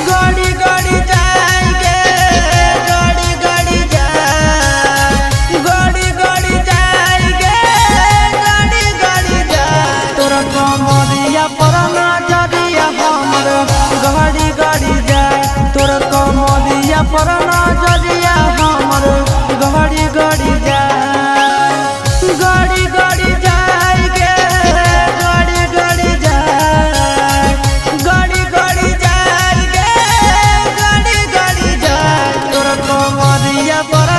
गड़ी गड़ी जाएंगे गड़ी गड़ी जाए गड़ी गड़ी जाएंगे गड़ी गड़ी जाए तोरा कमरिया पर नजरिया हमर गड़ी गड़ी जाए तोरा कमरिया पर नजरिया हमर गड़ी गड़ी जाए गड़ी गड़ी जाएंगे गड़ी गड़ी जाए गड़ी गड़ी जाएंगे गड़ी गड़ी जाए तोरा कमरिया पर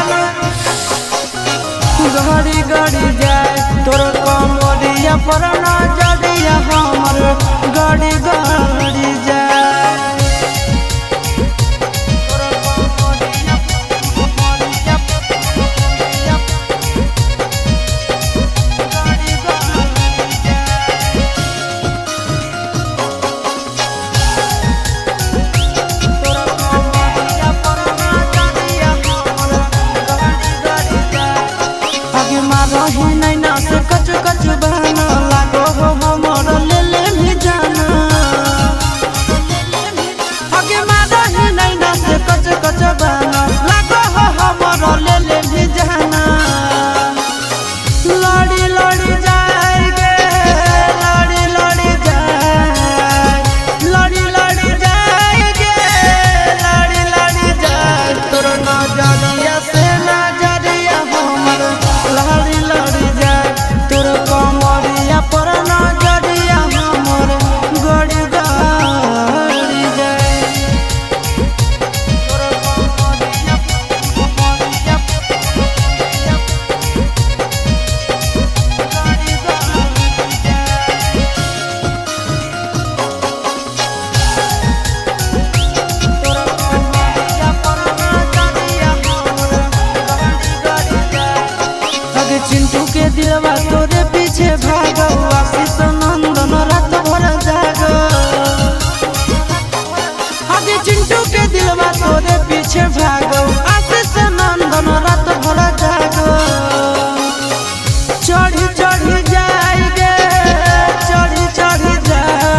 गड़ी गड़ी जाए तोरा कमरिया पर नजरिया हमर गड़ी गड़ी जाए रही नैना से कच कच बहना लागो हो हमर ले ले भी जाना आगे रही नैना से कच कच बहना लागो हो हमर ले ले भी जाना लड़ी लड़ी जाएंगे लड़ी लड़ी जाए लड़ी लड़ी जाएंगे लड़ी लड़ी जाए तोर नजरिया से नजरिया हमर लड़ी लड़ी जाए तोर कमरिया पर नजरिया हमर गड़ी गड़ी जाए तोर कमरिया गड़ी गड़ी जाए तोर कमरिया पर नजरिया हमर गड़ी गड़ी जाए चिंटू के दिलवा तोरे पीछे भागो आशीष नंदन रात भर जागो आगे चिंटू के दिलवा तोरे पीछे भागो आशीष नंदन रात भर जागो चढ़ी चढ़ी जाएंगे चढ़ी चढ़ी जाए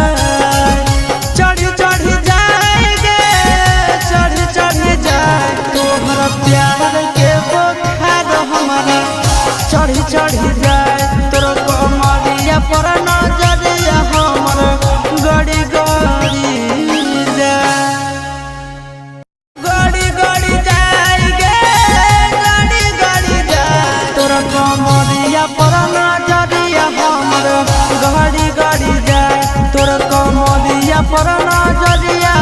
चढ़ी चढ़ी जाएंगे चढ़ी चढ़ी जाए तोहरा प्यार के बुखार हमारा चढ़ी चढ़ी जाए तोर कमरिया पर नजरिया हमर गड़ी गड़ी जाए गड़ी गड़ी जाएंगे गड़ी गड़ी जाए तोर कमरिया पर नजरिया हमर गड़ी गड़ी जाए तोर कमरिया पर नजरिया